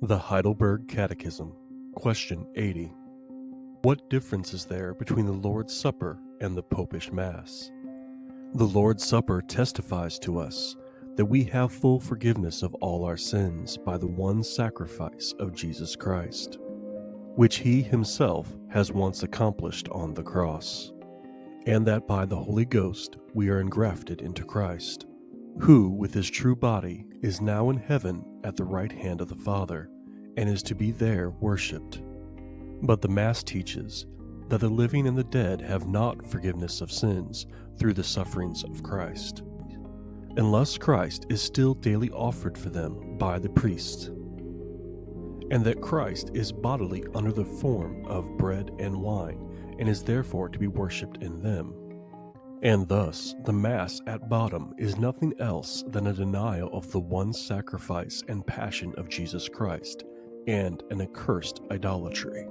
The Heidelberg Catechism, Question 80. What difference is there between the Lord's Supper and the Popish Mass? The Lord's Supper testifies to us that we have full forgiveness of all our sins by the one sacrifice of Jesus Christ, which He Himself has once accomplished on the cross, and that by the Holy Ghost we are engrafted into Christ, who with His true body is now in heaven at the right hand of the Father, and is to be there worshipped. But the Mass teaches that the living and the dead have not forgiveness of sins through the sufferings of Christ, unless Christ is still daily offered for them by the priests, and that Christ is bodily under the form of bread and wine, and is therefore to be worshipped in them. And thus, the Mass at bottom is nothing else than a denial of the one sacrifice and passion of Jesus Christ, and an accursed idolatry.